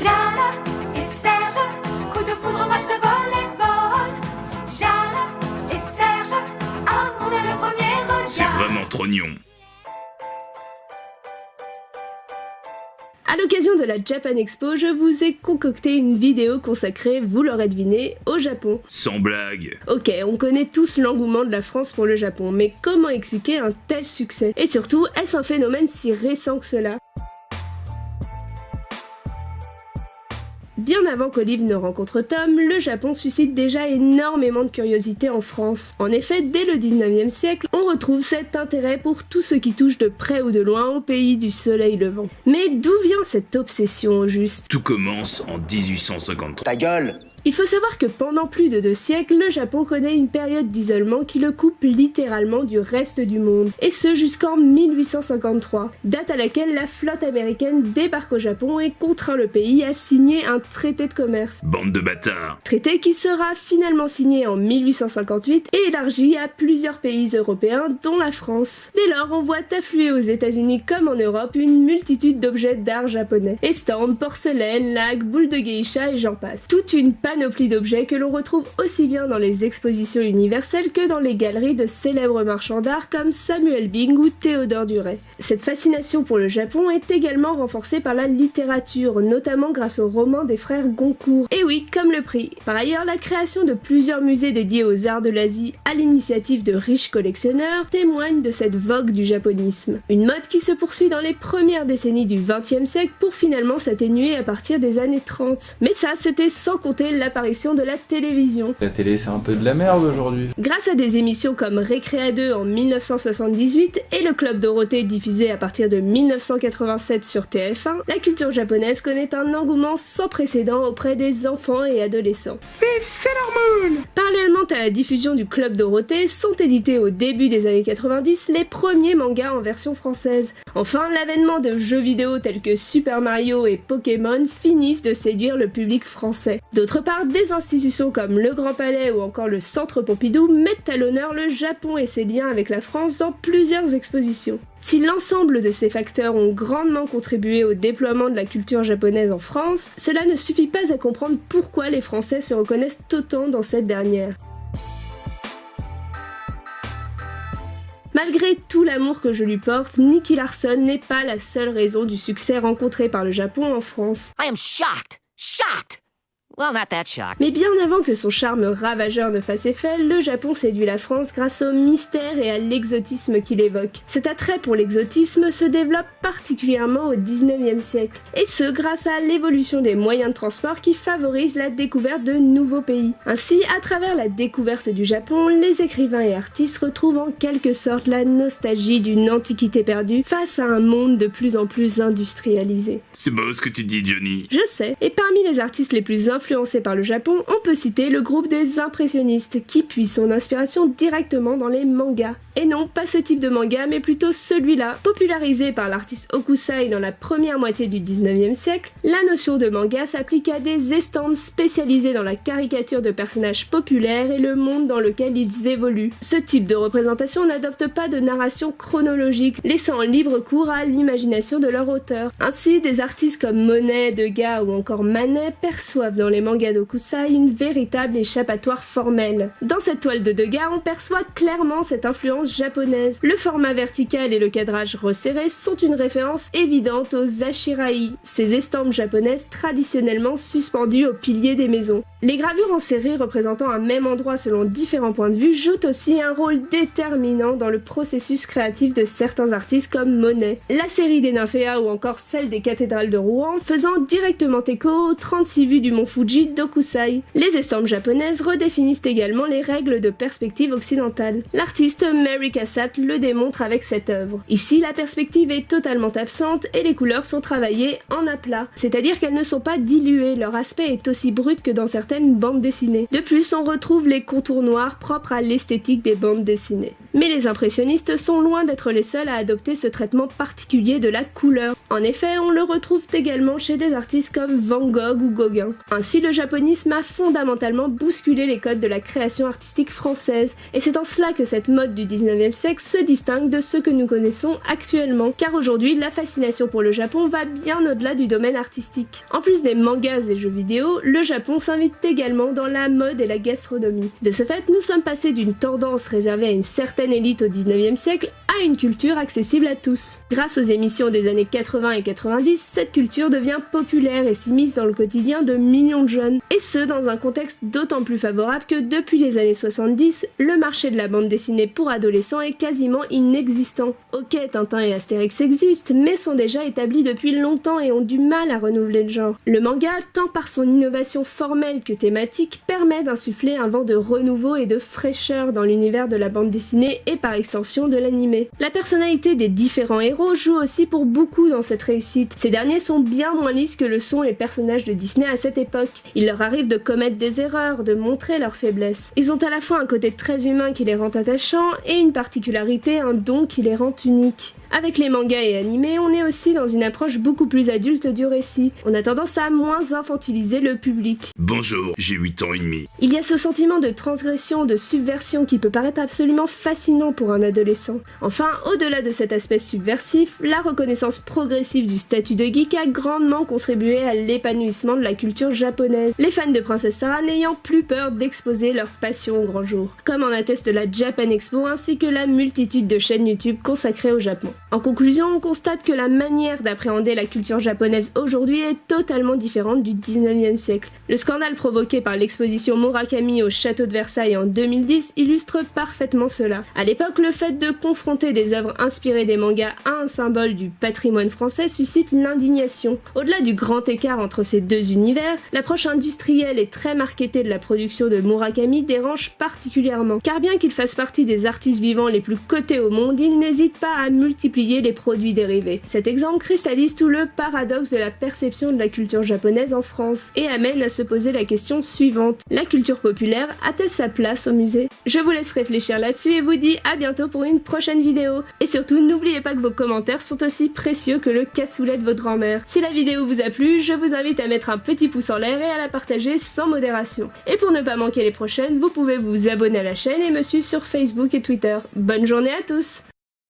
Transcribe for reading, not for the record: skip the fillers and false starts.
Jeanne et Serge, coup de foudre, match de volleyball. Jeanne et Serge, amour dès le premier regard. C'est vraiment trognon. À l'occasion de la Japan Expo, je vous ai concocté une vidéo consacrée, vous l'aurez deviné, au Japon. Sans blague. Ok, on connaît tous l'engouement de la France pour le Japon, mais comment expliquer un tel succès? Et surtout, est-ce un phénomène si récent que cela? Bien avant qu'Olive ne rencontre Tom, le Japon suscite déjà énormément de curiosité en France. En effet, dès le 19e siècle, on retrouve cet intérêt pour tout ce qui touche de près ou de loin au pays du soleil levant. Mais d'où vient cette obsession au juste? Tout commence en 1853. Ta gueule! Il faut savoir que pendant plus de 2 siècles, le Japon connaît une période d'isolement qui le coupe littéralement du reste du monde, et ce jusqu'en 1853, date à laquelle la flotte américaine débarque au Japon et contraint le pays à signer un traité de commerce. Bande de bâtards. Traité qui sera finalement signé en 1858 et élargi à plusieurs pays européens, dont la France. Dès lors, on voit affluer aux États-Unis comme en Europe une multitude d'objets d'art japonais. Estampes, porcelaines, laques, boules de geisha et j'en passe. Toute une panoplie d'objets que l'on retrouve aussi bien dans les expositions universelles que dans les galeries de célèbres marchands d'art comme Samuel Bing ou Théodore Duret. Cette fascination pour le Japon est également renforcée par la littérature, notamment grâce aux romans des frères Goncourt. Et oui, comme le prix. Par ailleurs, la création de plusieurs musées dédiés aux arts de l'Asie à l'initiative de riches collectionneurs témoigne de cette vogue du japonisme. Une mode qui se poursuit dans les premières décennies du XXe siècle pour finalement s'atténuer à partir des années 30. Mais ça, c'était sans compter l'apparition de la télévision. La télé, c'est un peu de la merde aujourd'hui. Grâce à des émissions comme Récréa 2 en 1978 et le Club Dorothée diffusé à partir de 1987 sur TF1, la culture japonaise connaît un engouement sans précédent auprès des enfants et adolescents. Vive Sailor Moon! Parallèlement à la diffusion du Club Dorothée, sont édités au début des années 90 les premiers mangas en version française. Enfin, l'avènement de jeux vidéo tels que Super Mario et Pokémon finissent de séduire le public français. D'autre part, des institutions comme le Grand Palais ou encore le Centre Pompidou mettent à l'honneur le Japon et ses liens avec la France dans plusieurs expositions. Si l'ensemble de ces facteurs ont grandement contribué au déploiement de la culture japonaise en France, cela ne suffit pas à comprendre pourquoi les Français se reconnaissent autant dans cette dernière. Malgré tout l'amour que je lui porte, Nicky Larson n'est pas la seule raison du succès rencontré par le Japon en France. I am shocked! Shocked! Well, not that shocked. Mais bien avant que son charme ravageur ne fasse effet, le Japon séduit la France grâce au mystère et à l'exotisme qu'il évoque. Cet attrait pour l'exotisme se développe particulièrement au 19e siècle, et ce grâce à l'évolution des moyens de transport qui favorisent la découverte de nouveaux pays. Ainsi, à travers la découverte du Japon, les écrivains et artistes retrouvent en quelque sorte la nostalgie d'une antiquité perdue face à un monde de plus en plus industrialisé. C'est beau ce que tu dis, Johnny. Je sais, et parmi les artistes les plus influencé par le Japon, on peut citer le groupe des impressionnistes qui puise son inspiration directement dans les mangas. Et non, pas ce type de manga, mais plutôt celui-là. Popularisé par l'artiste Hokusai dans la première moitié du 19e siècle, la notion de manga s'applique à des estampes spécialisées dans la caricature de personnages populaires et le monde dans lequel ils évoluent. Ce type de représentation n'adopte pas de narration chronologique, laissant libre cours à l'imagination de leur auteur. Ainsi, des artistes comme Monet, Degas ou encore Manet perçoivent dans les mangas d'Hokusai une véritable échappatoire formelle. Dans cette toile de Degas, on perçoit clairement cette influence japonaise. Le format vertical et le cadrage resserré sont une référence évidente aux ashirai, ces estampes japonaises traditionnellement suspendues aux piliers des maisons. Les gravures en série représentant un même endroit selon différents points de vue jouent aussi un rôle déterminant dans le processus créatif de certains artistes comme Monet. La série des nymphéas ou encore celle des cathédrales de Rouen faisant directement écho aux 36 vues du mont Fuji d'Hokusai. Les estampes japonaises redéfinissent également les règles de perspective occidentale. L'artiste Mary Cassatt le démontre avec cette œuvre. Ici, la perspective est totalement absente et les couleurs sont travaillées en aplat, c'est-à-dire qu'elles ne sont pas diluées, leur aspect est aussi brut que dans certaines bandes dessinées. De plus, on retrouve les contours noirs propres à l'esthétique des bandes dessinées. Mais les impressionnistes sont loin d'être les seuls à adopter ce traitement particulier de la couleur. En effet, on le retrouve également chez des artistes comme Van Gogh ou Gauguin. Ainsi, le japonisme a fondamentalement bousculé les codes de la création artistique française, et c'est en cela que cette mode du 19e siècle se distingue de ceux que nous connaissons actuellement, car aujourd'hui, la fascination pour le Japon va bien au-delà du domaine artistique. En plus des mangas et jeux vidéo, le Japon s'invite également dans la mode et la gastronomie. De ce fait, nous sommes passés d'une tendance réservée à une certaine élite au 19e siècle à une culture accessible à tous. Grâce aux émissions des années 80 et 90, cette culture devient populaire et s'immisce dans le quotidien de millions de jeunes, et ce dans un contexte d'autant plus favorable que depuis les années 70, le marché de la bande dessinée pour adolescents est quasiment inexistant. Ok, Tintin et Astérix existent, mais sont déjà établis depuis longtemps et ont du mal à renouveler le genre. Le manga, tant par son innovation formelle que thématique, permet d'insuffler un vent de renouveau et de fraîcheur dans l'univers de la bande dessinée et par extension de l'animé. La personnalité des différents héros joue aussi pour beaucoup dans cette réussite. Ces derniers sont bien moins lisses que le sont les personnages de Disney à cette époque. Il leur arrive de commettre des erreurs, de montrer leurs faiblesses. Ils ont à la fois un côté très humain qui les rend attachants et une particularité, un don qui les rend uniques. Avec les mangas et animés, on est aussi dans une approche beaucoup plus adulte du récit. On a tendance à moins infantiliser le public. Bonjour, j'ai 8 ans et demi. Il y a ce sentiment de transgression, de subversion qui peut paraître absolument fascinant pour un adolescent. Enfin, au-delà de cet aspect subversif, la reconnaissance progressive du statut de geek a grandement contribué à l'épanouissement de la culture japonaise, les fans de Princesse Sarah n'ayant plus peur d'exposer leur passion au grand jour, comme en atteste la Japan Expo ainsi que la multitude de chaînes YouTube consacrées au Japon. En conclusion, on constate que la manière d'appréhender la culture japonaise aujourd'hui est totalement différente du 19e siècle. Le scandale provoqué par l'exposition Murakami au château de Versailles en 2010 illustre parfaitement cela. À l'époque, le fait de confronter des œuvres inspirées des mangas à un symbole du patrimoine français suscite l'indignation. Au-delà du grand écart entre ces deux univers, l'approche industrielle et très marketée de la production de Murakami dérange particulièrement, car bien qu'il fasse partie des artistes vivants les plus cotés au monde, il n'hésite pas à multiplier les produits dérivés. Cet exemple cristallise tout le paradoxe de la perception de la culture japonaise en France et amène à se poser la question suivante. La culture populaire a-t-elle sa place au musée? Je vous laisse réfléchir là-dessus et vous dis à bientôt pour une prochaine vidéo. Et surtout, n'oubliez pas que vos commentaires sont aussi précieux que le cassoulet de votre grand-mère. Si la vidéo vous a plu, je vous invite à mettre un petit pouce en l'air et à la partager sans modération. Et pour ne pas manquer les prochaines, vous pouvez vous abonner à la chaîne et me suivre sur Facebook et Twitter. Bonne journée à tous!